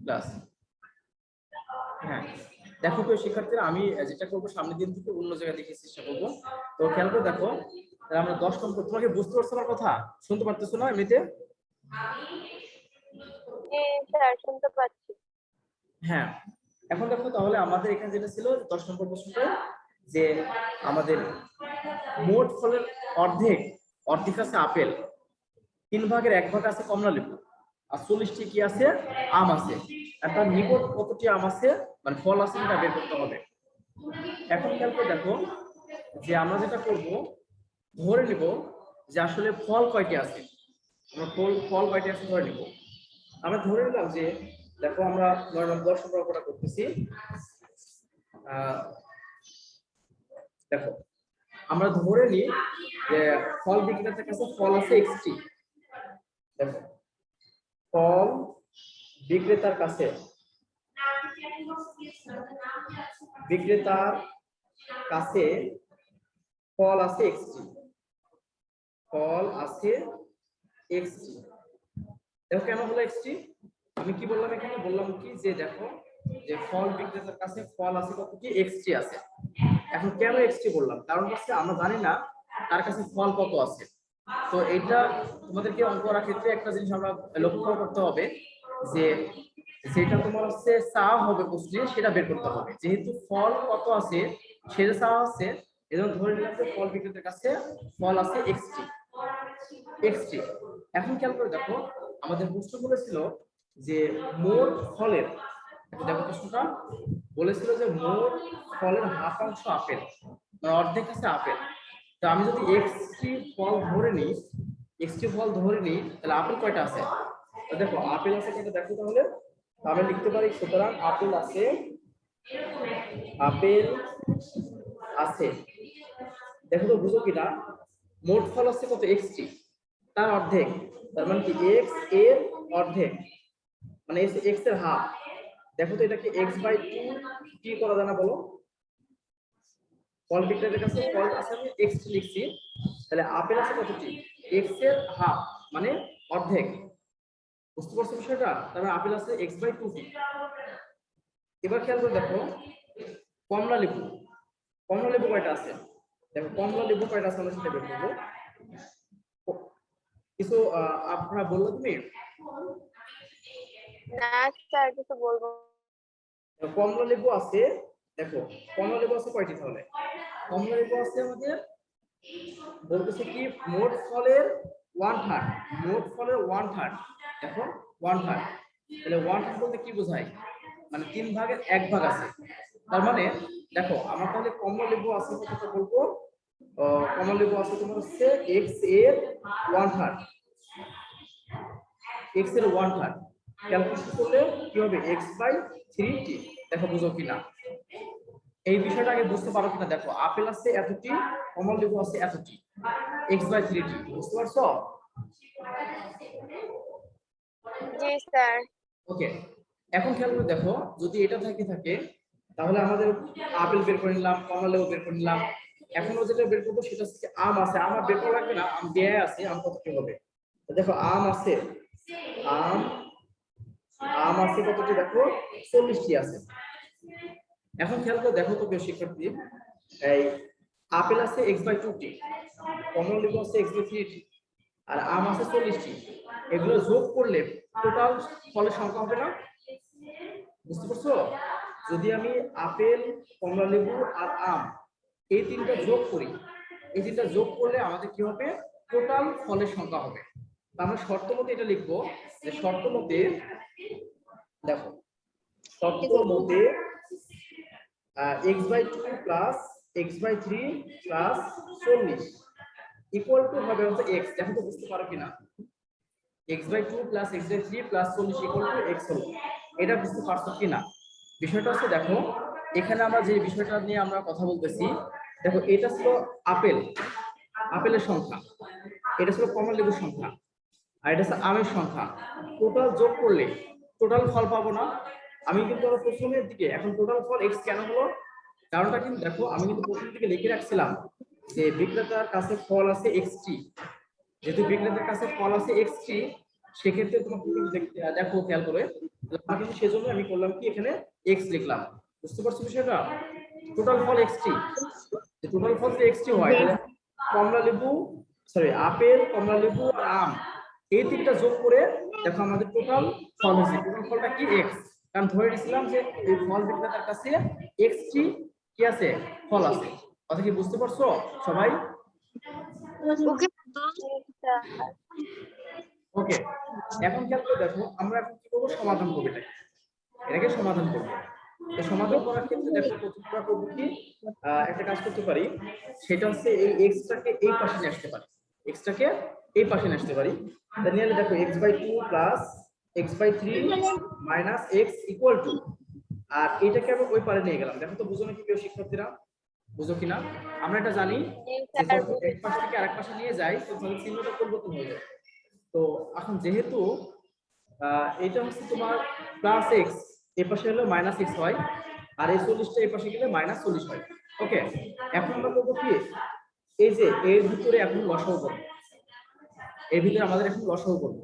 Plus. হ্যাঁ দেখো প্রিয় শিক্ষার্থীরা, আমি যেটা করবো সামনের দিন থেকে অন্য জায়গায় দেখে চেষ্টা করবো। তো খেয়াল করে দেখো, আমরা 10 নম্বর, তোমাকে বুঝতে পারছো আমার কথা? শুনতে পারতেছো না এমনিতে? স্যার শুনতে পাচ্ছি। হ্যাঁ এখন দেখো তাহলে আমাদের এখানে যেটা ছিল 10 নম্বর প্রশ্নটা, যে আমাদের মোট ফলের অর্ধেক আছে আপেল, 3 ভাগের 1 ভাগ আছে কমলা লেবু, আর 40টি কি আছে আম আছে, আর তার নিকট কতটি আম আছে মানে ফল আছে সেটা বের করতে হবে। এখন খেয়াল করে দেখো যে আমরা যেটা করব, ধরে নিব যে আসলে ফল কয়টি আছে, আমরা ফল কয়টি আছে ধরে নিব। আমরা ধরে নিলাম যে দেখো আমরা 9 নম্বর সম্পর্কটা করতেছি। দেখো আমরা ধরে নিই যে ফল বিক্রেতার কাছে ফল আছে x দেখো ফল বিক্রেতার কাছে ফল আছে x দেখো কেন হলো x? আমি কি বললাম এখানে? বললাম কি যে দেখো যে ফল বিক্রেতার কাছে ফল আছে কত কি x আছে। এখন কেন x বললাম? কারণ হচ্ছে আমরা জানি না তার কাছে ফল কত আছে। তো এটা তোমাদেরকে অঙ্ক করার ক্ষেত্রে একটা জিনিস আমরা লক্ষ্য করতে হবে, যে যেটা তোমার হচ্ছে চা হবে প্রশ্নে সেটা বের করতে হবে। যেহেতু ফল কত আছে সেটা চা আছে, এজন্য ধরে নিলাম যে ফল বিক্রেতার কাছে ফল আছে x। এখন খেয়াল করে দেখো আমাদের প্রশ্ন বলেছিল যে মোট ফলের, দেখো প্রশ্নটা বলেছিল যে মোট ফলের হাফ অংশ আপেল, মানে অর্ধেক আছে আপেল। তো আমি যদি ফল ধরে নিই তাহলে আপেল কয়টা আছে? তো দেখো আপেল আছে কয়টা দেখো, তাহলে আমি লিখতে পারি সুতরাং আপেল আছে দেখো তো বুঝো কিনা, মোট ফল আছে কত x, তার অর্ধেক, তার মানে কি x এর অর্ধেক মানে x এর হাফ। দেখো তো এটাকে x/2 কি করা যায় না বলো? ফল বিক্রেতার কাছে ফল আছে আমি x লিখছি, তাহলে আপেল আছে কতটি? x এর হাফ মানে অর্ধেক। বুঝতে পারছো বিষয়টা? তাহলে আপেল আছে x/2 টি। এবার খেয়াল করে দেখো কমলা লেবু কয়টা আছে? দেখো কমলা লেবু কয়টা আছে আমরা সেটা বের করব। কিছু আপনারা বললো তুমি? না স্যার কিছু বলবো। কমলা লেবু আছে, দেখো কমলা লেবু আছে কয়টি? তাহলে কমলা লেবু আছে আমাদের বলতেছে কি মোট ফলের 1/3, দেখো 1/3, তাহলে 1/3 বলতে কি বোঝায়? মানে 3 ভাগের 1 ভাগ আছে। তার মানে দেখো আমরা তাহলে কমলা লেবু আছে কতটা বলবো? কমলা লেবু আছে তোমার হচ্ছে x এর 1/3, ক্যালকুলেশন করলে কি হবে? x/3t। দেখো বুঝো কিনা এই বিষয়টা আগে বুঝতে পারো কিনা? দেখো আপেল আছে এতটি, কমলা লেবু আছে এতটি, x/3t। বুঝতে পারছো? জি স্যার। ওকে এখন খেয়াল করে দেখো যদি এটা থাকে তাহলে আমাদের আপেল বের করে নিলাম, কমলা লেবু বের করে নিলাম। এখনো যেটা বের করবো সেটা হচ্ছে আম আছে। আমার বের করা লাগবে না, আম দেয়া আছে, আম কতটি হবে? দেখো আম আছে কতটি? দেখো 40টি আছে। এখন খেয়াল করে দেখো তো প্রিয় শিক্ষার্থী, এই আপেল আছে x/2 টি, কমলা লেবু আছে x/3 টি, আর আম আছে 40টি। এগুলো যোগ করলে টোটাল ফলের সংখ্যা হবে না? বুঝতে পারছো? যদি আমি আপেল, কমলা লেবু আর আম এই তিনটা যোগ করলে আমাদের কি হবে? টোটাল ফলের সংখ্যা হবে। আমরা শর্ত মতে এটা লিখবো যে শর্ত মতে দেখো x/2 plus x/3 plus 40 equal to হবে হচ্ছে x। দেখো তো বুঝতে পারো কিনা? x/2 plus x/3 plus 40 equal to x হলো। এটা বুঝতে পারছো কিনা? বিষয়টা হচ্ছে দেখো এখানে আমরা যে বিষয়টা নিয়ে আমরা কথা বলতেছি, দেখো এটা ছিল আপেলের সংখ্যা, এটা ছিল কমলা লেবুর সংখ্যা, আর এটা হচ্ছে আমের সংখ্যা। টোটাল যোগ করলে টোটাল ফল পাবো না? আমি কিন্তু প্রথমের দিকে এখন টোটাল ফল x কেন হলো? কারণটা কিন্তু দেখো আমি কিন্তু প্রথমের দিকে লিখে রাখছিলাম যে বিক্রেতার কাছে ফল আছে x যেহেতু বিক্রেতার কাছে ফল আছে x সেক্ষেত্রে তোমাকে দেখো খেয়াল করে কিন্তু সেজন্য আমি করলাম কি এখানে x লিখলাম। বুঝতে পারছো বিষয়টা? টোটাল ফল xt, যে টোটাল ফল যে xt হয় তাহলে কমলা লেবু, সরি আপেল, কমলা লেবু আর আম, এই তিনটা যোগ করে দেখো আমাদের টোটাল ফল হয়েছে। টোটাল ফলটা কি x, কারণ ধরে নিয়েছিলাম যে এই ফল বিক্রেতার কাছে xt কি আছে, ফল আছে। কথা কি বুঝতে পারছো সবাই? ওকে জি স্যার। ওকে, এখন খেয়াল করে দেখো আমরা এখন কি করবো, সমাধান করবো এটাকে সমাধান করবো। তো সমাধান করার ক্ষেত্রে দেখো প্রথমে আমরা করবো কি, একটা কাজ করতে পারি, সেটা হচ্ছে এই x টাকে এই পাশে নিয়ে আসতে পারি, x টাকে এই পাশে নিয়ে আসতে পারি। তাহলে নিয়ে দেখো x/2 plus x/3 minus x equal to, আর এটাকে আমি ওই পারে নিয়ে গেলাম। দেখো তো বুঝো নাকি কেউ শিক্ষার্থীরা, বুঝো কিনা? আমরা এটা জানি জি যে স্যার যখন এক পাশ থেকে আরেক পাশে নিয়ে যাই তখন চিহ্নটা পরিবর্তন হয়ে যায়। তো এখন যেহেতু এটা হচ্ছে তোমার প্লাস এক্স, এই পাশে হলো মাইনাস এক্স হয়, আর এই 40টা এই পাশে গেলে মাইনাস 40 হয়। ওকে, এখন আমরা করবো কি, এই যে এর ভিতরে এখন লসাগু করবো, এর ভিতরে আমাদের এখন লসাগু করবো।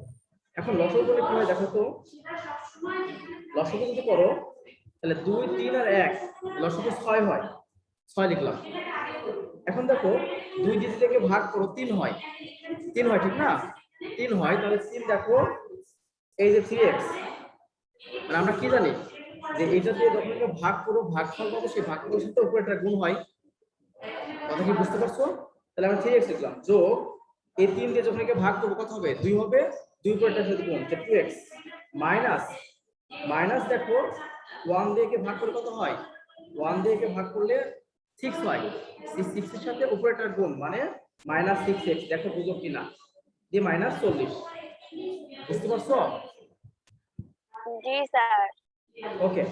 এখন লসাগু করলে কি হয় দেখো তো, লসাগু যদি করো তাহলে 2 3 আর 1 লসাগু 6 হয়, 6 লিখলাম। এখন দেখো 2 দিয়ে থেকে ভাগ করো 3 হয়, 3 হয় ঠিক না, 3 হয়। তাহলে 3 দেখো এই যে 3x, মানে আমরা কি জানি যে এটা দিয়ে যখন আমরা ভাগ করব ভাগফল পাবো, সেই ভাগফলের সাথে উপরে একটা গুণ হয়। কথা কি বুঝতে পারছো? তাহলে আমরা 3x লিখলাম, যোগ এই 3 দিয়ে যখন একে ভাগ করব কত হবে, 2 হবে, 2 উপরে একটা সাথে গুণ, 2x মাইনাস, মাইনাস দেখো 1 দিয়ে একে ভাগ করলে কত হয়, 1 দিয়ে একে ভাগ করলে 6 হয়, 6 এর সাথে উপরে একটা গুণ মানে মাইনাস 6x। দেখো বুঝো কিনা, দিয়ে মাইনাস 40। বুঝতে পারছো? জি স্যার। ওকে,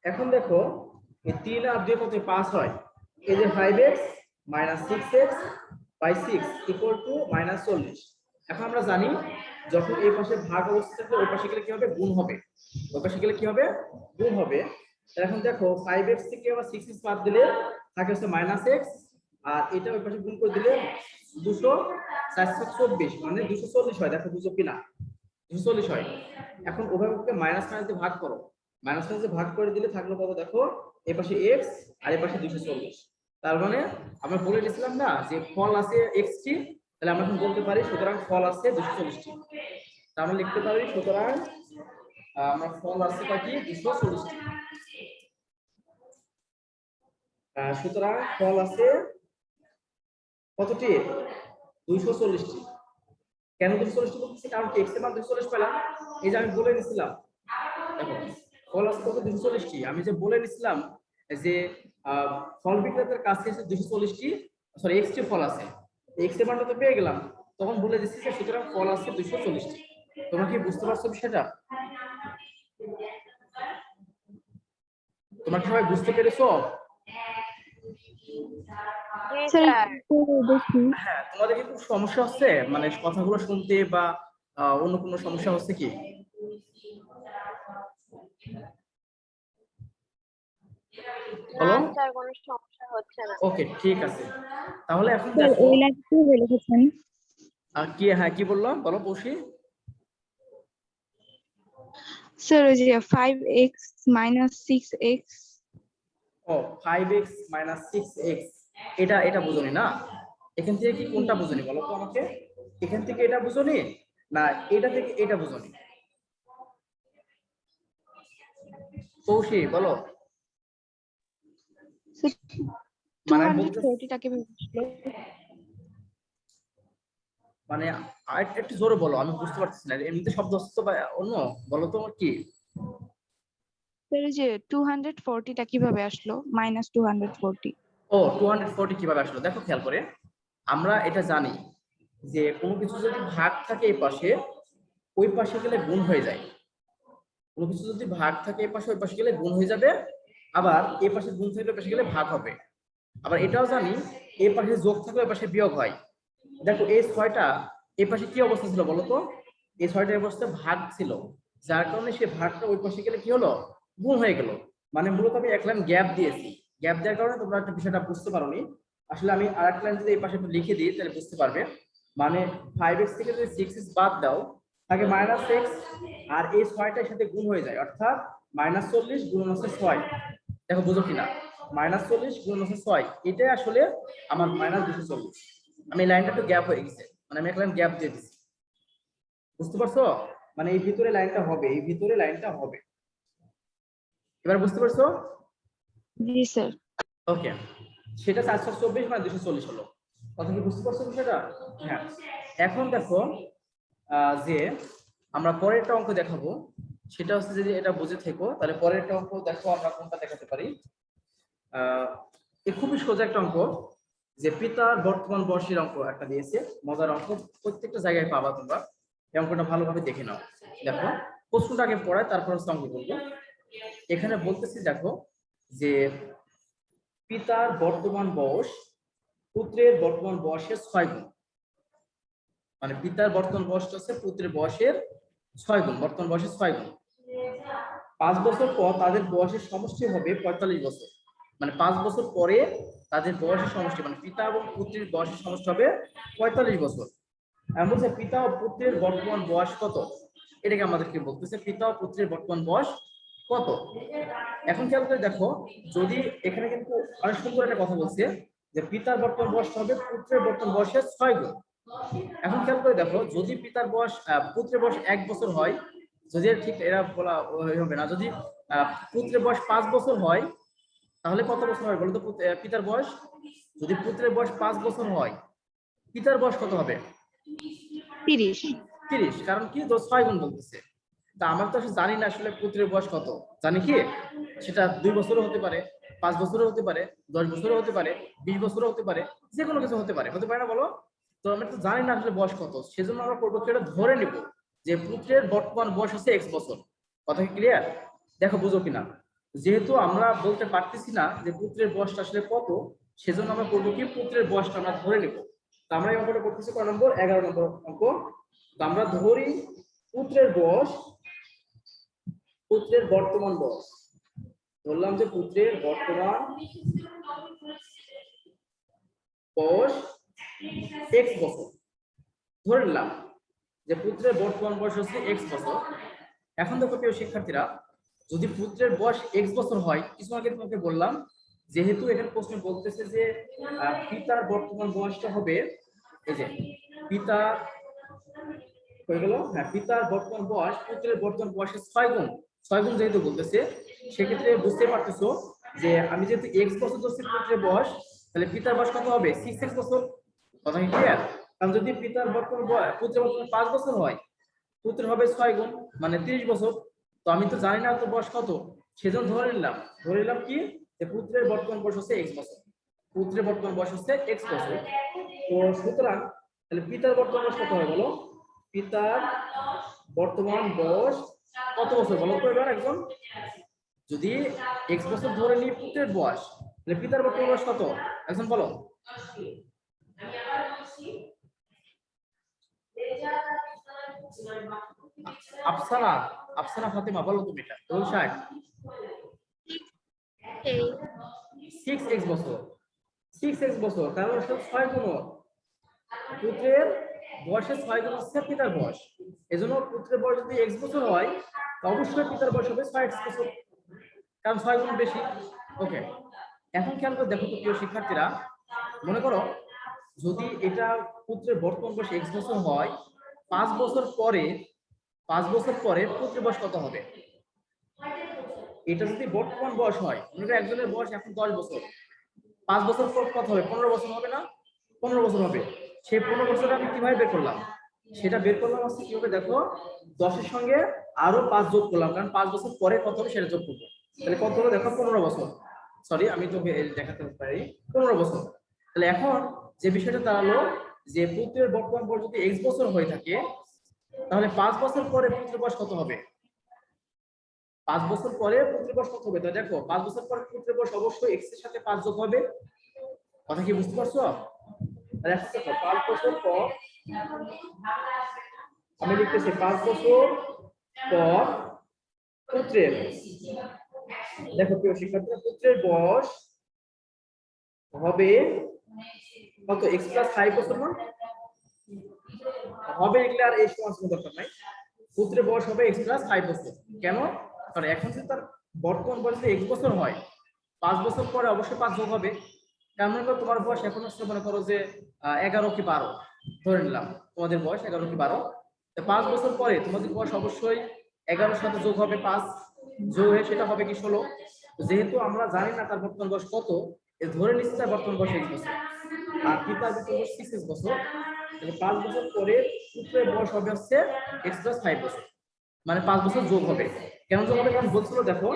এখন দেখো এই 3 আর 2 কত 5 হয়, এই যে 5x minus 6x by 6 equal to minus 40। এখন আমরা জানি যখন এই পাশে ভাগ অবস্থা থাকবে ওই পাশে গেলে কি হবে, গুণ হবে, ওই পাশে গেলে কি হবে, গুণ হবে। এখন দেখো 5x থেকে আবার 6x বাদ দিলে থাকে হচ্ছে মাইনাস x, আর এটা ওই পাশে গুণ করে দিলে 200 424 মানে 240 হয়। দেখো বুঝো কিনা, 240 হয়। এখন উভয়পক্ষকে মাইনাস মাইনাস দিয়ে ভাগ করো, মাইনাস মাইনাস দিয়ে ভাগ করে দিলে থাকলো কত দেখো, এই পাশে x আর এই পাশে 240। তার মানে আমরা বলে দিয়েছিলাম না যে ফল আছে xt, তাহলে আমরা এখন বলতে পারি সুতরাং ফল আছে 240 টি। তা আমরা লিখতে পারি সুতরাং আমরা ফল আছে কয়টি, 240 টি। সুতরাং ফল আছে কতটি, 240 টি। কেন 240 টি বলতেছি, কারণ x এর মান 240 পেলাম, এই যে আমি বলে দিয়েছিলাম। দেখো ফল আছে কত, 240 টি। আমি যে বলে দিয়েছিলাম যে ফল বিক্রেতার কাছে এসে 240 টি, সরি x টি ফল আছে, x এর মানটা তো পেয়ে গেলাম, তখন বলে দিচ্ছি যে সুতরাং ফল আছে 240 টি। তোমরা কি বুঝতে পারছো বিষয়টা? তোমরা কি সবাই বুঝতে পেরেছো? জি স্যার স্যার। দেখি হ্যাঁ, তোমাদের কি খুব সমস্যা হচ্ছে মানে কথাগুলো শুনতে, বা অন্য কোনো সমস্যা হচ্ছে কি? না বলো। স্যার, কোনো সমস্যা হচ্ছে না। ওকে ঠিক আছে, তাহলে এখন স্যার দেখো ওই লাইনটা কিভাবে লিখেছেন? কি, হ্যাঁ কি বললাম বলো পৌশি। স্যার ওই যে 5x minus 6x। ও 5x মাইনাস 6x, এটা এটা বুঝোনি না, এখান থেকে কি কোনটা বুঝোনি বলো তো আমাকে, এখান থেকে এটা বুঝোনি না এটা থেকে এটা বুঝোনি, কৌশি বলো। মানে আমি বলতে 240 টাকে আসলো মানে একটু জোরে বলো, আমি বুঝতে পারতেছি না, এমনিতে শব্দ হচ্ছে তো বা অন্য, বলো তো কি। স্যার ওই যে 240 টা কিভাবে আসলো, মাইনাস 240? ও 240 কিভাবে আসলো, দেখো খেয়াল করে আমরা এটা জানি যে কোনো কিছু যদি ভাগ থাকে এই পাশে, ওই পাশে গেলে গুণ হয়ে যায়। কোনো কিছু যদি ভাগ থাকে এই পাশে, ওই পাশে গেলে গুণ হয়ে যাবে, আবার এই পাশে গুণ থাকলে ওই পাশে গেলে ভাগ হবে। আবার এটাও জানি এই পাশে যোগ থাকলে ওই পাশে বিয়োগ হয়। দেখো এই 6টা এই পাশে কি অবস্থা ছিল বলো তো, এই 6টা অবস্থা ভাগ ছিল, যার কারণে সে ভাগটা ওই পাশে গেলে কি হলো, গুণ হয়ে গেল। মানে মূলত আমি এক লাইন গ্যাপ দিয়েছি, গ্যাপ দেওয়ার কারণে তোমরা একটা বিষয়টা বুঝতে পারোনি। আসলে আমি আরেক লাইন যদি এই পাশে একটু লিখে দিই তাহলে বুঝতে পারবে। মানে 5x থেকে যদি 6x বাদ দাও থাকে -x, আর এই 6টার সাথে গুণ হয়ে যায়, অর্থাৎ -40 গুণ হচ্ছে 6। দেখো বুঝো কিনা, -40 গুণ হচ্ছে 6, এটাই আসলে আমার -240। আমি লাইনটা একটু গ্যাপ হয়ে গেছে, মানে আমি একটা লাইন গ্যাপ দিয়ে দিচ্ছি, বুঝতে পারছো? মানে এই ভিতরে লাইনটা হবে, এই ভিতরে লাইনটা হবে। এবার বুঝতে পারছো? জি স্যার। ওকে, সেটা 424 মানে 240 হলো। কথা কি বুঝতে পারছো বিষয়টা? হ্যাঁ। এখন দেখো যে আমরা পরেরটা অঙ্ক দেখাবো, সেটা হচ্ছে যদি এটা বুঝে থেকো তাহলে পরেরটা অঙ্ক দেখো আমরা কোনটা দেখাতে পারি। খুবই সোজা একটা অঙ্ক, যে পিতার বর্তমান বয়সের অঙ্ক একটা দিয়েছে, মজার অঙ্ক, প্রত্যেকটা জায়গায় পাবা তোমরা। এই অঙ্কটা ভালোভাবে দেখে নাও। দেখো প্রশ্নটা আগে পড়ায়, তারপর হচ্ছে অঙ্ক করবো। এখানে বলতেছি দেখো যে পিতার বর্তমান বয়স পুত্রের বর্তমান বয়সের 6 গুণ। মানে পিতার বর্তমান বয়স হচ্ছে পুত্রের বয়সের 6 গুণ, বর্তমান বয়সের 6 গুণ। 5 বছর পর তাদের বয়সের সমষ্টি হবে 45 বছর। মানে 5 বছর পরে তাদের বয়সের সমষ্টি, মানে পিতা এবং পুত্রের বয়সের সমষ্টি হবে 45 বছর। আমি বলছি পিতা ও পুত্রের বর্তমান বয়স কত, এটাকে আমাদেরকে বলতেছে পিতা ও পুত্রের বর্তমান বয়স কত। এখন খেয়াল করে দেখো, যদি এখানে কিন্তু অনেক সুন্দর একটা কথা বলছে যে পিতার বর্তমান বয়স হবে পুত্রের বর্তমান বয়সের 6 গুণ। এখন খেয়াল করে দেখো, যদি পিতার বয়স পুত্রের বয়স 1 বছর হয়, যদি ঠিক এরা বলা হবে না, যদি পুত্রের বয়স 5 বছর হয় তাহলে কত বছর হয় বলো তো পিতার বয়স? যদি পুত্রের বয়স 5 বছর হয়, পিতার বয়স কত হবে? 30। 30, কারণ কি 6 গুণ বলতেছে। তা আমরা তো আসলে জানি না আসলে পুত্রের বয়স কত, জানি কি সেটা 2 বছরও হতে পারে, 5 বছরও হতে পারে, 10 বছরও হতে পারে, 20 বছরও হতে পারে, যে কোনো কিছু হতে পারে, হতে পারে না বলো? তো আমরা তো জানি না আসলে বয়স কত, সেজন্য আমরা করবো কি, এটা ধরে নিব যে পুত্রের বর্তমান বয়স হচ্ছে x বছর। কথা কি ক্লিয়ার? দেখো বুঝো কিনা, যেহেতু আমরা বলতে পারতেছি না যে পুত্রের বয়সটা আসলে কত, সেজন্য আমরা করবো কি, পুত্রের বয়সটা আমরা ধরে নিব। তো আমরা এই অঙ্কটা করতেছি কয় নম্বর? 11 নম্বর অঙ্ক। তো আমরা ধরি পুত্রের বয়স, পুত্রের বর্তমান বয়স ধরলাম যে পুত্রের বর্তমান বয়স x বছর, ধরে নিলাম যে পুত্রের বর্তমান বয়স হচ্ছে x বছর। এখন দেখো প্রিয় শিক্ষার্থীরা, যদি পুত্রের বয়স x বছর হয়, কিছু আগে তোমাকে বললাম যেহেতু এখানে প্রশ্ন বলতেছে যে পিতার বর্তমান বয়সটা হবে, এই যে পিতা হয়ে গেল, হ্যাঁ, পিতার বর্তমান বয়স পুত্রের বর্তমান বয়সের 6 গুণ। 6 গুণ যেহেতু বলতেছে, সেক্ষেত্রে বুঝতে পারতেছো যে আমি যেহেতু x বছর ধরছি পুত্রের বয়স, তাহলে পিতার বয়স কত হবে? 6x বছর। কথা কি ক্লিয়ার? কারণ যদি পিতার বর্তমান বয়স পুত্রের বর্তমান 5 বছর হয়, পুত্রের হবে 6 গুণ মানে 30 বছর। তো আমি তো জানি না তো বয়স কত, সেজন্য ধরে নিলাম কি, যে পুত্রের বর্তমান বয়স হচ্ছে x বছর, পুত্রের বর্তমান বয়স হচ্ছে x বছর। তো সুতরাং তাহলে পিতার বর্তমান বয়স কত হবে বলো? পিতার বর্তমান বয়স কত বছর বলো তো এবার একজন? যদি x বছর ধরে নিই পুত্রের বয়স, তাহলে পিতার বর্তমান বয়স কত একজন বলো? আফসানা, আফসানা ফাতেমা বলো তুমি এটা। রোল 60 6x বছর, 6x বছর, কারণ 6 গুণ পুত্রের বয়সের 6 গুণ হচ্ছে পিতার বয়স। এজন্য পুত্রের বয়স যদি x বছর হয়, অবশ্যই পিতার বয়স হবে 6x বছর, কারণ 6 গুণ বেশি। ওকে, এখন খেয়াল করে দেখো তো প্রিয় শিক্ষার্থীরা, মনে করো যদি এটা পুত্রের বর্তমান বয়স x বছর হয়, 5 বছর পরে, 5 বছর পরে পুত্রের বয়স কত হবে? এটা যদি বর্তমান বয়স হয়, মনে করো একজনের বয়স এখন 10 বছর, 5 বছর পর কত হবে? 15 বছর হবে না? 15 বছর হবে। সেই 15 বছর আমি কিভাবে বের করলাম? সেটা বের করলাম হচ্ছে কিভাবে, দেখো 10 এর সঙ্গে আরো 5 যোগ করলাম, কারণ 5 বছর পরে কত হবে সেটা যোগ করবো। তাহলে কত হলো দেখো? 15 বছর। সরি, আমি তোকে দেখাতে পারি 15 বছর। তাহলে এখন যে বিষয়টা দাঁড়ালো, যে পুত্রের বর্তমান বয়স যদি x বছর হয়ে থাকে, তাহলে 5 বছর পরে পুত্রের বয়স কত হবে? 5 বছর পরে পুত্রের বয়স কত হবে? তো দেখো 5 বছর পরে পুত্রের বয়স অবশ্যই x এর সাথে 5 যোগ হবে। কথা কি বুঝতে পারছো? তাহলে এখন দেখো 5 বছর পর আমি লিখতেছি 5 বছর পর পুত্রের, দেখো প্রিয় শিক্ষার্থীরা, পুত্রের বয়স হবে কত? x + 5 বছর না? হবে এগুলো আর এই সমান কোনো দরকার নাই। পুত্রের বয়স হবে x প্লাস 5 বছর। কেন? কারণ এখন যদি তার বর্তমান বয়স যদি x বছর হয়, 5 বছর পরে অবশ্যই 5 যোগ হবে। কারণ মনে করো তোমার বয়স এখন হচ্ছে মনে করো যে 11 কি 12 ধরে নিলাম, তোমাদের বয়স 11 কি 12, তো 5 বছর পরে তোমাদের বয়স অবশ্যই 11 সাথে যোগ হবে 5, যোগ হয়ে সেটা হবে কি 16। যেহেতু আমরা জানি না তার বর্তমান বয়স কত, এ ধরে নিচ্ছি তার বর্তমান বয়স 1 বছর, আর পিতার বয়স 6 বছর, তাহলে 5 বছর পরে পুত্রের বয়স হবে হচ্ছে x প্লাস 5 বছর, মানে 5 বছর যোগ হবে। কেন যোগ হবে? কারণ বলছিল দেখো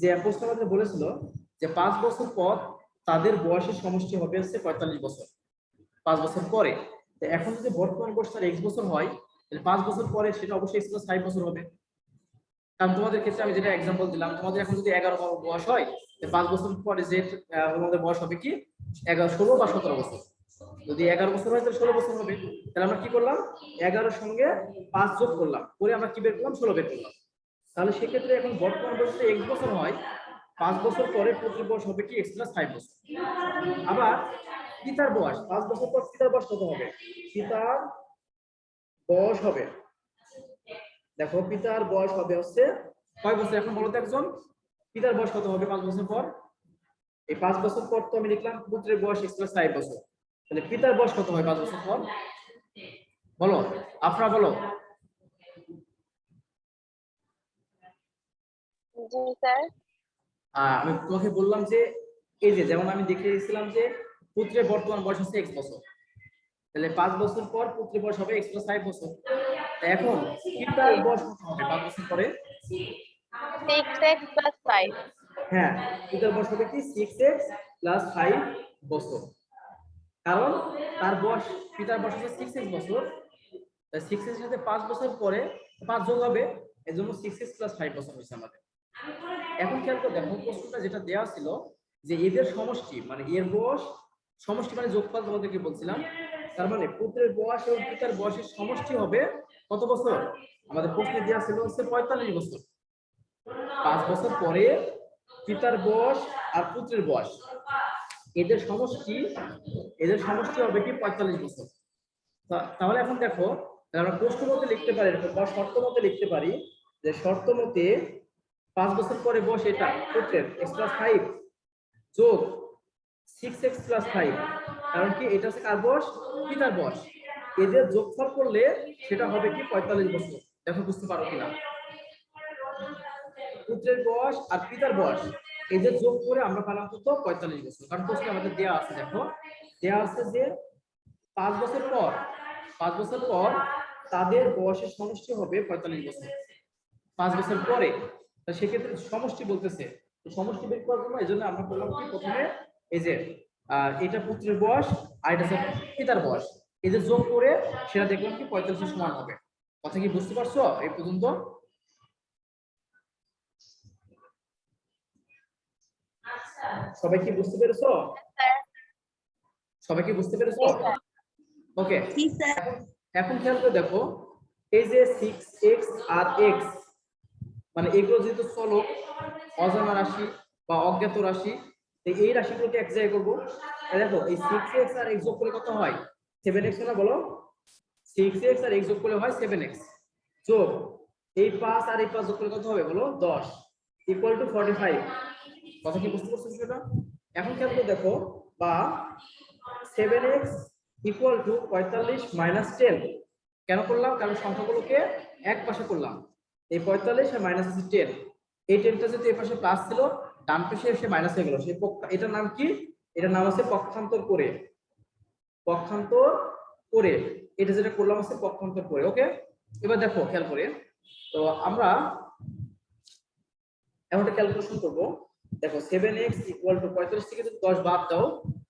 যে প্রশ্ন আমাদের বলেছিল যে 5 বছর পর তাদের বয়সের সমষ্টি হবে হচ্ছে 45 বছর 5 বছর পরে। তো এখন যদি বর্তমান বয়স তার x বছর হয়, তাহলে 5 বছর পরে সেটা অবশ্যই x প্লাস 5 বছর হবে। কারণ তোমাদের ক্ষেত্রে আমি যেটা एग्जांपल দিলাম, তোমাদের এখন যদি 11 বয়স হয়, তাহলে 5 বছর পরে যে তোমাদের বয়স হবে কি 11, 16 বা 17 বছর। যদি 11 বছর হয় তাহলে 16 বছর হবে। তাহলে আমরা কি করলাম, 11 এর সঙ্গে 5 যোগ করলাম, করে আমরা কি বের করলাম, 16 বের করলাম। তাহলে সেক্ষেত্রে এখন বর্তমান বয়স যদি x বছর হয়, 5 বছর পরে পুত্রের বয়স হবে কি x প্লাস 5 বছর। আবার পিতার বয়স 5 বছর পর পিতার বয়স কত হবে? পিতার বয়স হবে, দেখো পিতার বয়স হবে হচ্ছে কয় বছর? এখন বলো তো একজন, পিতার বয়স কত হবে 5 বছর পর? এই 5 বছর পর তো আমি লিখলাম পুত্রের বয়স x প্লাস 5 বছর, তাহলে পিতার বয়স কত হয় 5 বছর পর? বলো, আপনারা বলো। জি স্যার। আমি তোমাকে বললাম যে এই যে যেমন আমি দেখিয়েছিলাম যে পুত্রের বর্তমান বয়স হচ্ছে x বছর, তাহলে 5 বছর পর পুত্রের বয়স হবে x প্লাস 5 বছর। এখন পিতার বয়স কত হবে 5 বছর পরে? 6x plus 5। হ্যাঁ, পিতার বয়স হবে কি 6x প্লাস 5 বছর। কারণ তার বয়স, পিতার বয়স হচ্ছে 6x বছর, তাই 6x এর সাথে 5 বছর পরে 5 যোগ হবে, এজন্য 6x প্লাস 5 বছর হয়েছে আমাদের। এখন খেয়াল করে দেখো প্রশ্নটা যেটা দেওয়া ছিল যে এদের সমষ্টি, মানে এর বয়স সমষ্টি মানে যোগফল তোমাদেরকে বলছিলাম, তার মানে পুত্রের বয়স এবং পিতার বয়সের সমষ্টি হবে কত বছর? আমাদের প্রশ্নে দেওয়া ছিল হচ্ছে 45 বছর। 5 বছর পরে পিতার বয়স আর পুত্রের বয়স এদের সমষ্টি হবে কি 45 বছর। তাহলে এখন দেখো, আমরা প্রশ্ন মতে লিখতে পারি বা শর্ত মতে লিখতে পারি যে শর্ত মতে 5 বছর পরে বয়স এটা পুত্রের x প্লাস 5 যোগ 6x প্লাস 5, কারণ কি এটা হচ্ছে কার বয়স? পিতার বয়স। এদের যোগফল করলে সেটা হবে কি 45 বছর। দেখো বুঝতে পারো কিনা, পুত্রের বয়স আর পিতার বয়স এদের যোগ করে আমরা পেলাম কত? 45 বছর। কারণ প্রশ্নে আমাদের দেয়া আছে, দেখো দেয়া আছে যে 5 বছর পর তাদের বয়সের সমষ্টি হবে 45 বছর 5 বছর পরে। তা সেক্ষেত্রে সমষ্টি বলতেছে, তো সমষ্টি বের করার জন্য এজন্য আমরা করলাম কি প্রথমে এই যে এটা পুত্রের বয়স আর এটা হচ্ছে পিতার বয়স, এদের যোগ করে সেটা দেখলাম কি 45 এর সমান হবে। কথা কি বুঝতে পারছো এই পর্যন্ত? সবাই কি বুঝতে পেরেছো? স্যার। সবাই কি বুঝতে পেরেছো? জি স্যার। ওকে, জি স্যার। এখন খেয়াল করে দেখো এই যে 6x আর x, মানে এগুলো যেহেতু চলক, অজানা রাশি বা অজ্ঞাত রাশি, এই রাশিগুলোকে এক জায়গায় করবো। দেখো এই 6x আর x যোগ করলে কত হয়? 7x না, বলো 6x আর x যোগ করলে হয় 7x, যোগ এই 5 আর এই 5 যোগ করলে কত হবে বলো? 10 ইকুয়াল টু 45। কথা কি বুঝতে পারছো সেটা? এখন খেয়াল করে দেখো, বা 7x ইকুয়াল টু 45 মাইনাস 10 কেন করলাম? কারণ সংখ্যাগুলোকে এক পাশে করলাম, এই 45 আর মাইনাস আছে 10, এই 10টা যদি এই পাশে প্লাস ছিল ডান পাশে এসে মাইনাস হয়ে গেল, সেই এটার নাম কি? এটার নাম আছে পক্ষান্তর করে। এটা যেটা করলাম হচ্ছে পক্ষান্তর করে। ওকে, এবার দেখো খেয়াল করে, তো আমরা এখন একটা ক্যালকুলেশন করব। দেখো 7x ইকুয়াল টু 45 থেকে যদি 10 বাদ দাও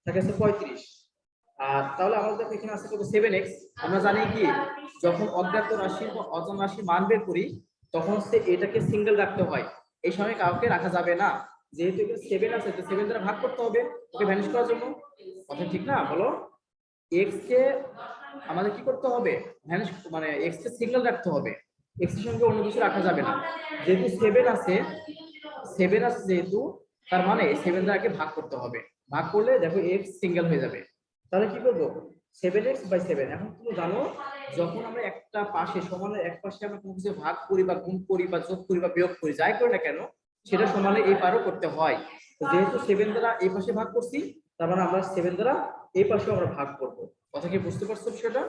থাকে আছে 35, আর তাহলে আমাদের দেখো এখানে আছে কত? 7x। আমরা জানি কি যখন অজ্ঞাত রাশি বা অজানা রাশি মান বের করি তখন হচ্ছে এটাকে সিঙ্গেল রাখতে হয়, এই সময় কাউকে রাখা যাবে না। যেহেতু এখানে 7 আছে তো 7 দ্বারা ভাগ করতে হবে ওকে ভ্যানিশ করার জন্য। কথা ঠিক না? বলো, x কে আমাদের কি করতে হবে? ভ্যানিশ, মানে x কে সিঙ্গেল রাখতে হবে, x এর সঙ্গে অন্য কিছু রাখা যাবে না। যেহেতু 7 আছে যেহেতু, তার মানে 7 দ্বারা ভাগ করতে হবে, ভাগ করলে দেখো x সিঙ্গেল হয়ে যাবে। তাহলে কি করব? 7x/7। এখন তুমি জানো যখন আমরা একটা পাশে সমানের এক পাশে আমরা কোনো কিছু ভাগ করি বা গুণ করি বা যোগ করি বা বিয়োগ করি যাই করি না কেন সেটা সমানে এই পারও করতে হয়। তো যেহেতু 7 দ্বারা এই পাশে ভাগ করছি তার মানে আমরা 7 দ্বারা এই পাশেও আমরা ভাগ করব। কথা কি বুঝতে পারছো বিষয়টা?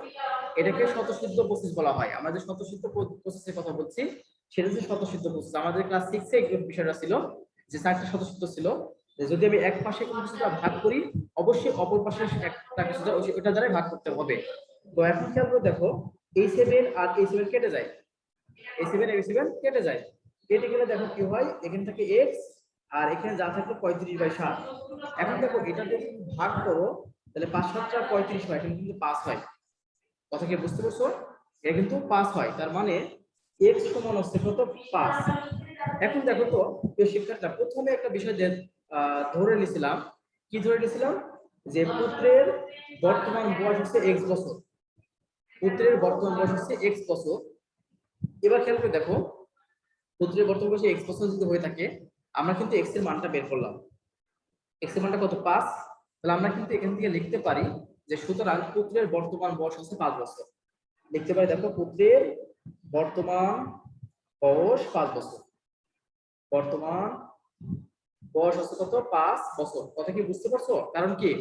এটাকে স্বতঃসিদ্ধ প্রসেস বলা হয়। আমরা যে স্বতঃসিদ্ধ প্রসেসের কথা বলছি সেটা হচ্ছে স্বতঃসিদ্ধ প্রসেস। আমাদের ক্লাস 6 এ এই বিষয়টা ছিল যে 4টা স্বতঃসিদ্ধ ছিল, যে যদি আমি এক পাশে কোনো কিছুটা ভাগ করি অবশ্যই অপর পাশে একটা কিছুটা ওটা দ্বারা ভাগ করতে হবে। তো এখন খেয়াল করে দেখো এই 7 আর এই 7 কেটে যায়, এই 7 আর এই 7 কেটে যায়, কেটে গেলে দেখো কি হয় এখান থেকে x আর এখানে যা থাকলো 35/7। এখন দেখো এটা যদি ভাগ করো তাহলে 5 7 35 হয়, এখানে কিন্তু 5 হয়। কথা কি বুঝতে পারছো? এটা কিন্তু 5 হয়, তার মানে x সমান হচ্ছে কত 5। এখন দেখো তো এই শিক্ষার্থীরা প্রথমে একটা বিষয় ধরে নিছিলাম, কি ধরে নিছিলাম যে পুত্রের বর্তমান বয়স হচ্ছে x বছর, পুত্রের বর্তমান বয়স হচ্ছে x বছর। এবার খেয়াল করে দেখো পুত্রের বর্তমান বয়স x বছর যদি হয়ে থাকে আমরা কিন্তু x এর মানটা বের করলাম, x এর মানটা কত 5। তাহলে আমরা কিন্তু এখান থেকে লিখতে পারি যে সুতরাং পুত্রের বর্তমান বয়স হচ্ছে 5 বছর। লিখতে পারি দেখো পুত্রের বর্তমান বয়স 5 বছর, বর্তমান বয়স হচ্ছে কত 5 বছর। কথা কি বুঝতে পারছো? কারণ কি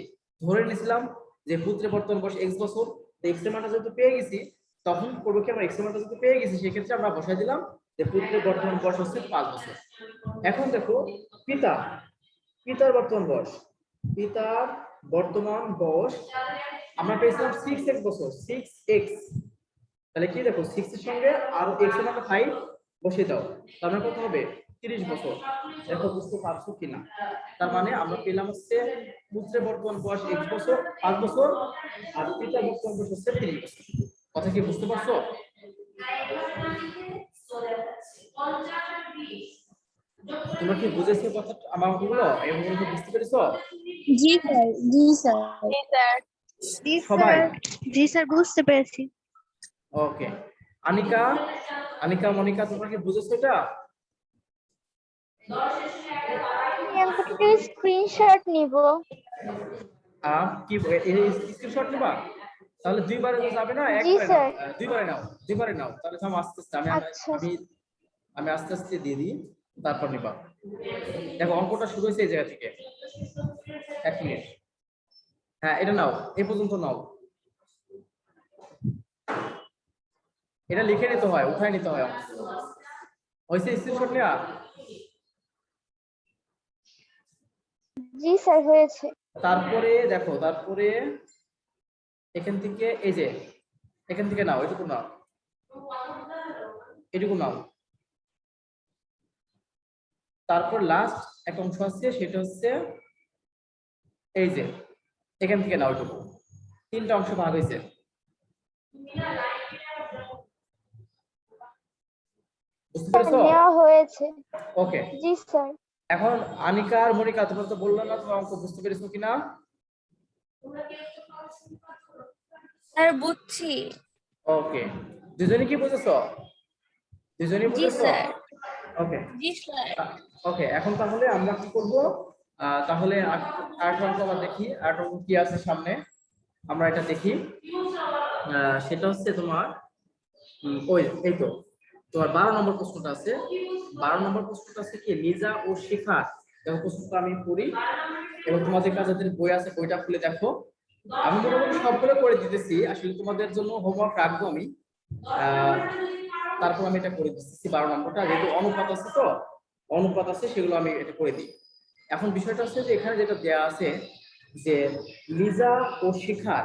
ধরে নিয়েছিলাম যে পুত্রের বর্তমান বয়স x বছর, তো x এর মানটা যেহেতু পেয়ে গেছি তখন করবো কি আমরা x এর মানটা যেহেতু পেয়ে গেছি সেক্ষেত্রে আমরা বসাই দিলাম যে পুত্রের বর্তমান বয়স হচ্ছে 5 বছর। এখন দেখো পিতা, পিতার বর্তমান বয়স, পিতার বর্তমান বয়স আমরা পেয়েছিলাম 6x বছর, 6x। তাহলে কি দেখো 6 এর সঙ্গে আর x এর মানটা 5 বসিয়ে দাও, তার মানে কত হবে 30 বছর। দেখো বুঝতে পারছো কিনা? তার মানে আমরা পেলাম হচ্ছে পুত্রের বর্তমান বয়স x বছর 5 বছর আর পিতার বর্তমান বয়স হচ্ছে 30 বছর। কথা কি বুঝতে পারছো? তোমরা কি বুঝেছো কথা আমার গুলো এবং বুঝতে পেরেছো? জি স্যার, জি স্যার, জি স্যার। জি সবাই স্যার, জি স্যার বুঝতে পেরেছি। ওকে। আনিকা, আনিকা মনিকা তোমরা কি বুঝেছো এটা? আমি একটা স্ক্রিনশট নিব। কি স্ক্রিনশট নিবা? তাহলে দুইবারে তো যাবে না, জি একবারে নাও, স্যার। দুইবারে নাও, দুইবারে নাও। তাহলে থাম আস্তে আস্তে আমি আমি আচ্ছা আমি আমি আস্তে আস্তে দিয়ে দিই, তারপর নিবা। দেখো অঙ্কটা শুরু হয়েছে এই জায়গা থেকে। 1 মিনিট। হ্যাঁ এটা নাও, এই পর্যন্ত নাও। এটা লিখে নিতে হয়, উঠায় নিতে হয়। হয়েছে স্ক্রিনশট নেওয়া? জি স্যার হয়েছে। তারপরে দেখো তারপরে এখান থেকে এই যে এখান থেকে নাও, এটুকু নাও, এটুকু নাও। তারপর লাস্ট একটা অংশ আছে সেটা হচ্ছে এই যে এখান থেকে নাও, এটুকু। 3টা অংশ ভাগ হয়েছে। বুঝতে পেরেছো? নেওয়া হয়েছে। ওকে। জি স্যার। এখন আনিকা আর মনিকা তোমরা তো বললাম না তোমরা অঙ্ক বুঝতে পেরেছো কিনা? স্যার বুঝছি। ওকে, দুজনে কি বুঝেছো? দুজনেই জি বুঝেছো? স্যার, ওকে। জি স্যার। ওকে, এখন তাহলে আমরা কি করব? তাহলে আর্ট অঙ্ক আমরা দেখি, আর্ট অঙ্ক কি আছে সামনে আমরা এটা দেখি। সেটা হচ্ছে তোমার ওই এই তো তোমার 12 নম্বর প্রশ্নটা আছে। 12 নম্বর প্রশ্নটা আছে কি লিজা ও শিখার। দেখো প্রশ্নটা আমি পড়ি এবং তোমাদের কাছে যাদের বই আছে বইটা খুলে দেখো। আমি মোটামুটি সবগুলো করে দিতেছি, আসলে তোমাদের জন্য হোমওয়ার্ক রাখবো আমি। তারপর আমি এটা করে দিচ্ছি 12 নম্বরটা, যেহেতু অনুপাত আছে তো অনুপাত আছে সেগুলো আমি এটা করে দিই। এখন বিষয়টা হচ্ছে যে এখানে যেটা দেয়া আছে যে লিজা ও শিখার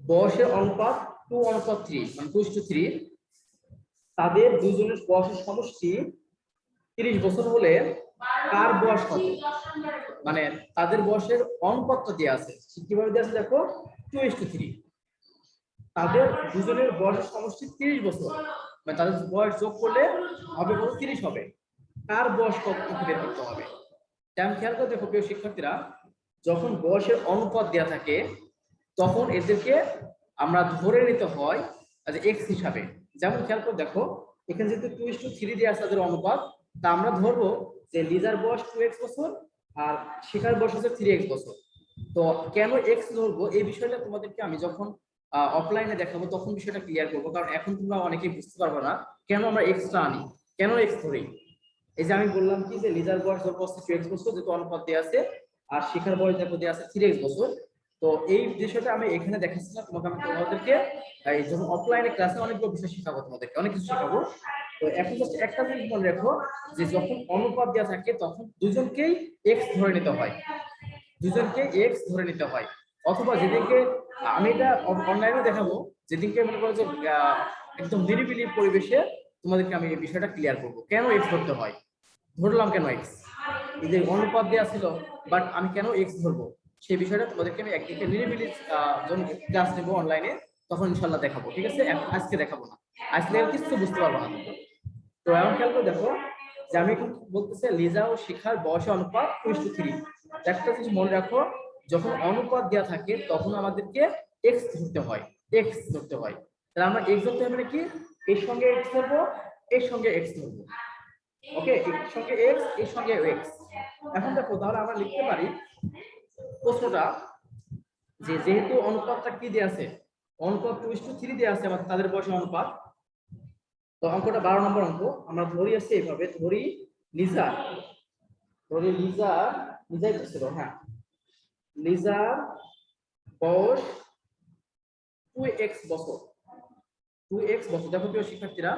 বয়সের অনুপাত 2:3 মানে 2:3। তাদের দুজনের বয়সের সমষ্টি 30 বছর হলে কার বয়স কত? মানে তাদের বয়সের অনুপাতটা দেয়া আছে, কিভাবে দেয়া আছে দেখো 2:3। তাদের দুজনের বয়সের সমষ্টি 30 বছর, মানে তাদের বয়স যোগ করলে হবে কত 30 হবে। কার বয়স কত বের করতে হবে। তেমন খেয়াল করে দেখো প্রিয় শিক্ষার্থীরা, যখন বয়সের অনুপাত দেয়া থাকে তখন এদেরকে আমরা ধরে নিতে হয় যে এক্স হিসাবে। যেমন খেয়াল করে দেখো এখানে যেহেতু 2:3 দেয়া আছে তাদের অনুপাত, তা আমরা ধরবো যে লিজার বয়স 2x বছর আর শিখার বয়স হচ্ছে 3x বছর। তো কেন এক্স ধরবো এই বিষয়টা তোমাদেরকে আমি যখন অফলাইনে দেখাবো তখন বিষয়টা ক্লিয়ার করবো, কারণ এখন তোমরা অনেকেই বুঝতে পারবে না কেন আমরা এক্সট্রা আনি, কেন এক্স ধরি। এই যে আমি বললাম কি যে লিজার বয়স ধরো 2x বছর, যেহেতু অনুপাত দেওয়া আছে, আর শিখার বয়স দেখো দেওয়া আছে 3x বছর। তো এই বিষয়টা আমি এখানে দেখাচ্ছিলাম তোমাদেরকে এই যখন অফলাইনে ক্লাসে অনেকগুলো বিষয় শেখাবো, তোমাদেরকে অনেক কিছু শেখাবো। তো এখন জাস্ট একটা জিনিস মনে রাখো যে যখন অনুপাত দেওয়া থাকে তখন দুজনকেই এক্স ধরে নিতে হয়, দুজনকে এক্স ধরে নিতে হয়। অথবা যেদিনকে আমি এটা অনলাইনে দেখাবো, যেদিনকে মনে করো যে একদম নিরিবিলি পরিবেশে তোমাদেরকে আমি এই বিষয়টা ক্লিয়ার করবো কেন এক্স ধরতে হয়, ধরলাম কেন এক্স, এই যে অনুপাত দেওয়া ছিল বাট আমি কেন এক্স ধরবো সেই বিষয়টা তোমাদেরকে আমি একদিকে নিরিবিলি ক্লাস নেবো অনলাইনে, তখন ইনশাল্লাহ দেখাবো, ঠিক আছে? আজকে দেখাবো না, আজকে কিছু বুঝতে পারবো না। তো এমন খেয়াল করে দেখো যে আমি এখন বলতেছি লিজা ও শিখার বয়সে অনুপাত 2:3। একটা জিনিস মনে রাখো, যখন অনুপাত দেওয়া থাকে তখন আমাদেরকে এক্স ধরতে হয়, এক্স ধরতে হয়। তাহলে আমরা এক্স ধরতে হবে কি, এর সঙ্গে এক্স ধরবো, এর সঙ্গে এক্স ধরবো, ওকে, এর সঙ্গে এক্স, এর সঙ্গে এক্স। এখন দেখো তাহলে আমরা লিখতে পারি প্রশ্নটা যে যেহেতু অনুপাতটা কি দেওয়া আছে, অনুপাত 2:3 দেওয়া আছে আমাদের তাদের বয়সের অনুপাত। তো অঙ্কটা 12 নম্বর অঙ্ক, আমরা ধরি আছে এইভাবে, ধরি লিজার লিজাই ছিল, হ্যাঁ, লিজার বয়স 2x বছর, 2x বছর। দেখো প্রিয় শিক্ষার্থীরা,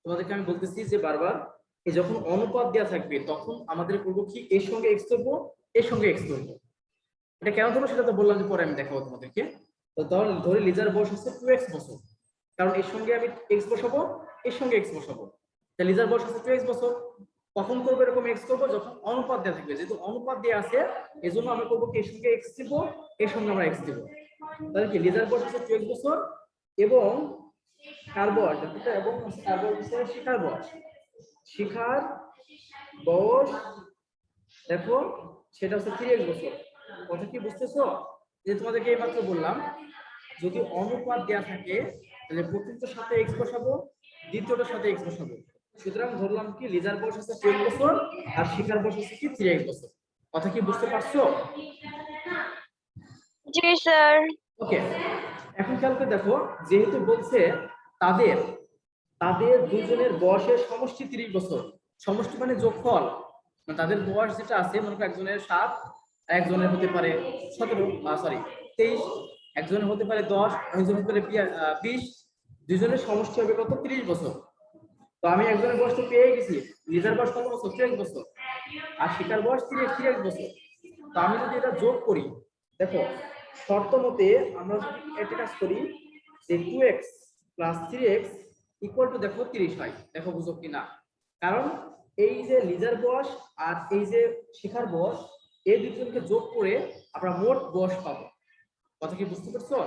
তোমাদেরকে আমি বলতেছি যে বারবার এই যখন অনুপাত দেওয়া থাকবে তখন আমাদের করবো কি, এর সঙ্গে এক্স ধরবো, এর সঙ্গে এক্স ধরবো। এটা কেন ধরবো সেটা তো বললাম যে পরে আমি দেখাবো তোমাদেরকে। তো ধরে লিজার বয়স হচ্ছে 2x বছর, কারণ এর সঙ্গে আমি এক্স বসাবো, এর সঙ্গে এক্স বসাবো। তাহলে লিজার বয়স হচ্ছে 2x বছর। কখন করবো এরকম এক্স করবো, যখন অনুপাত দেওয়া থাকবে, যেহেতু অনুপাত দেওয়া আছে এজন্য আমরা করবো কি, এর সঙ্গে এক্স দিব, এর সঙ্গে আমরা এক্স দিব। তাহলে কি লিজার বয়স হচ্ছে 2x বছর এবং কার বয়স দেখো তো, এবং কার বয়স হচ্ছে শিখার বয়স, শিখার বয়স দেখো সেটা হচ্ছে 3x বছর। কথা কি বুঝতেছো? যে তোমাদেরকে এইমাত্র বললাম যদি অনুপাত দেওয়া থাকে তাহলে প্রথমটার সাথে এক্স বসাবো, দ্বিতীয়টার সাথে এক্স বসাবো। সুতরাং ধরলাম কি লিজার বয়স হচ্ছে 2 বছর আর শিখার বয়স হচ্ছে কি 3x বছর। কথা কি বুঝতে পারছো? জি স্যার। ওকে, এখন খেয়াল করে দেখো, যেহেতু বলছে তাদের দুজনের বয়সের সমষ্টি 30 বছর, সমষ্টি মানে যোগফল, মানে তাদের বয়স যেটা আছে, মনে করো একজনের 7, একজনের হতে পারে 23, একজনের হতে পারে 10, একজনের হতে পারে 20, দুজনের সমষ্টি হবে কত, 30 বছর। তো আমি একজনের বয়স তো পেয়ে গেছি, লিজার বয়স কত বছর, 2x বছর, আর শিখার বয়স 3x বছর। তো আমি যদি এটা যোগ করি, দেখো শর্ত মতে আমরা যদি একটা কাজ করি যে 2x + 3x = দেখো 30 হয়। দেখো বুঝো কিনা, কারণ এই যে লিজার বয়স আর এই যে শিখার বয়স, এই দুজনকে যোগ করে আমরা মোট বয়স পাবো। কথা কি বুঝতে পারছো?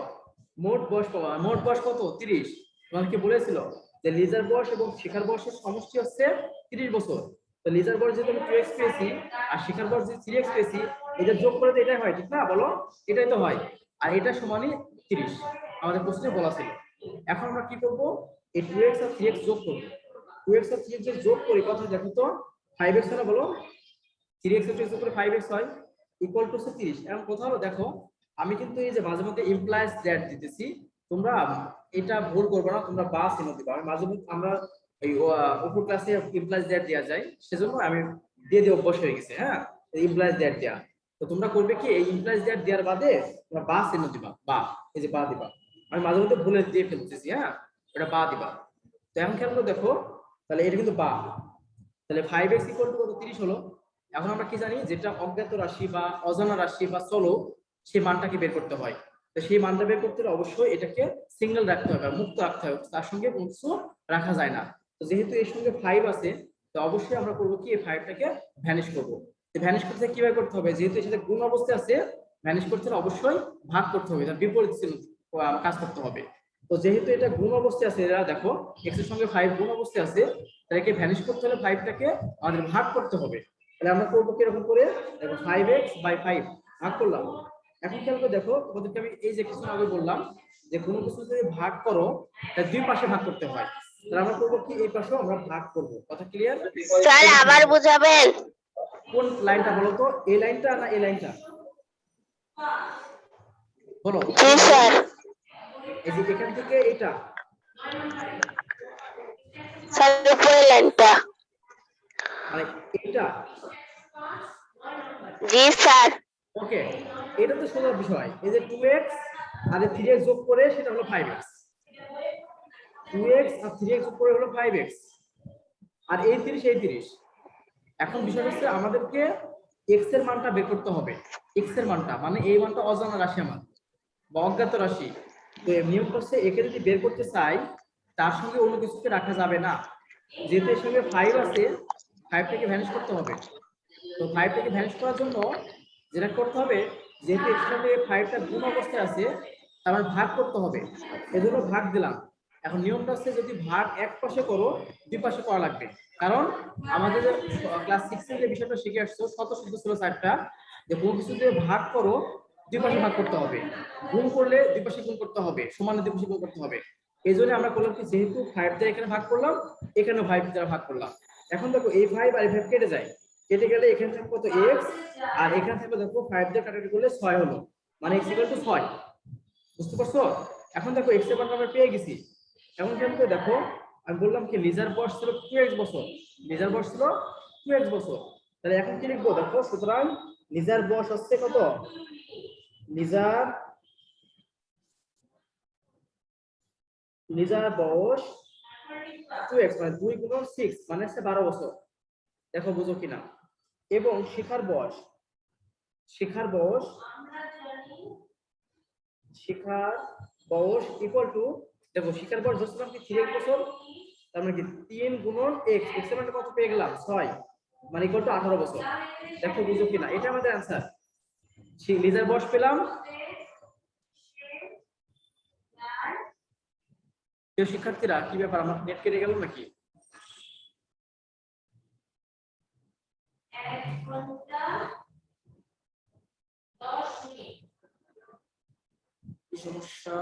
মোট বয়স পাবো, মোট বয়স কত, 30। তোমাদেরকে বলেছিল যে লিজার বয়স এবং শিখার বয়সের সমষ্টি হচ্ছে 30 বছর। তো লিজার বয়স যেহেতু আমি 2x পেয়েছি আর শিখার বয়স যে 3x পেয়েছি, এটা যোগ করে তো এটাই হয়, ঠিক না? বলো, এটাই তো হয়, আর এটা সমানই 30 আমাদের প্রশ্নে বলা ছিল। এখন আমরা কি করব, এই 2x আর 3x যোগ করব। 2x আর 3x যোগ করি কত দেখো তো, 5x হয় না? বলো, 3x আর 2x যোগ করে 5x হয়, = 30। এখন কোথাও দেখো আমি কিন্তু এই যে মাঝে মধ্যে ইমপ্লাইজ দ্যাট দিতেছি, তোমরা এটা ভুল করবে না, তোমরা বা চিহ্ন দিবা। আমি মাঝে মধ্যে আমরা এই উপর ক্লাসে ইমপ্লাইজ দ্যাট দেওয়া যায়, সেজন্য আমি দিয়ে দিয়ে অভ্যাস হয়ে গেছে, হ্যাঁ, ইমপ্লাইজ দ্যাট দেয়া। তো তোমরা করবে কি, এই ইমপ্লাইজ দ্যাট দেওয়ার বাদে তোমরা বা চিহ্ন দিবা, বা, এই যে বা দিবা। আমি মাঝে মধ্যে ভুলে দিয়ে ফেলতেছি, হ্যাঁ, এটা বা দিবা। তো এখন খেয়াল করে দেখো, তাহলে এটা কিন্তু বা, তাহলে 5x = কত, 30 হলো। এখন আমরা কি জানি, যেটা অজ্ঞাত রাশি বা অজানা রাশি বা চলক, সেই মানটাকে বের করতে হয়। তো সেই মানটা বের করতে হলে অবশ্যই এটাকে সিঙ্গেল রাখতে হবে, মুক্ত রাখতে হবে, তার সঙ্গে কোনো কিছু রাখা যায় না। তো যেহেতু এর সঙ্গে 5 আছে, তো অবশ্যই আমরা করবো কি, এই 5টাকে ভ্যানিশ করবো। তো ভ্যানিশ করতে কিভাবে করতে হবে, যেহেতু এর সাথে গুণ অবস্থায় আছে, ভ্যানিশ করতে হলে অবশ্যই ভাগ করতে হবে, তার বিপরীত চিহ্ন কাজ করতে হবে। তো যেহেতু এটা গুণ অবস্থায় আছে, এরা দেখো x এর সঙ্গে 5 গুণ অবস্থায় আছে, তাহলে ভ্যানিশ করতে হলে 5টাকে আমাদের ভাগ করতে হবে। তাহলে আমরা করবো কিরকম করে, দেখো 5x/5 ভাগ করলাম। এখন খেয়াল করে দেখো, তোমাদেরকে আমি এই যে কিছু আগে বললাম যে কোনো কিছু যদি ভাগ করো তাহলে দুই পাশে ভাগ করতে হয়। তাহলে আমরা করবো কি, এই পাশেও আমরা ভাগ করব। কথা ক্লিয়ার? স্যার আবার বুঝাবেন? কোন লাইনটা বলো তো, এই লাইনটা না এই লাইনটা? বলো। জি স্যার। এই যে এখান থেকে এটা স্যার উপরের লাইনটা। মানে এটা জি স্যার। ওকে, এটা তো সোজার বিষয়। এই যে 2x আর 3x যোগ করে সেটা হলো 5x, 2x আর 3x যোগ করে হলো 5x, আর এই 30 এখন বিষয় হচ্ছে আমাদেরকে x এর মানটা বের করতে হবে। x এর মানটা মানে এই মানটা অজানা রাশি আমার বা অজ্ঞাত রাশি। তো নিয়ম হচ্ছে একে যদি বের করতে চাই তার সঙ্গে অন্য কিছুকে রাখা যাবে না, যেহেতু এর সঙ্গে 5 আছে 5 থেকে ভ্যানিশ করতে হবে। তো 5 থেকে ভ্যানিশ করার জন্য যেটা করতে হবে, যেহেতু এর সাথে 5টা গুণ অবস্থায় আছে তার মানে ভাগ করতে হবে, এজন্য ভাগ দিলাম। এখন নিয়মটা হচ্ছে যদি ভাগ এক পাশে করো দুই পাশে করা লাগবে, কারণ আমাদের ক্লাস 6 এর যে বিষয়টা শিখে আসছো স্বতঃসিদ্ধ ছিল 4টা, যে কোনো কিছু দিয়ে ভাগ করো দুই পাশে ভাগ করতে হবে, গুণ করলে দুই পাশে গুণ করতে হবে, সমানে দুই পাশে গুণ করতে হবে। এই জন্য আমরা করলাম কি, যেহেতু 5 দিয়ে এখানে ভাগ করলাম এখানেও 5 দ্বারা ভাগ করলাম। এখন দেখো এই 5 আর এই 5 কেটে যায়, কেটে গেলে এখানে থাকবে কত x, আর এখানে থাকবে দেখো 5 দিয়ে কাটাকাটি করলে 6 হলো, মানে x = 6। বুঝতে পারছো? এখন দেখো x এর মান আমরা পেয়ে গেছি। এখন কি হবে দেখো, আমি বললাম কি লিজার বয়স ছিল 2x বছর, লিজার বয়স ছিল 2x বছর, তাহলে এখন কি লিখবো দেখো, সুতরাং লিজার বয়স হচ্ছে কত, লিজার বয়স 2x মানে 2 গুণন 6 মানে হচ্ছে 12 বছর। দেখো বুঝো কিনা। এবং শিখার বয়স ইকুয়াল টু, দেখো শিখার বয়স ধরছিলাম কি 3x বছর, তার মানে কি 3 গুণন x, x এর মানে কত পেয়ে গেলাম 6 মানে ইকুয়াল টু 18 বছর। দেখো বুঝো কিনা, এটা আমাদের आंसर। লিজার বয়স পেলাম। প্রিয় শিক্ষার্থীরা কি ব্যাপার, আমার নেট কেটে গেল নাকি? কি সমস্যা?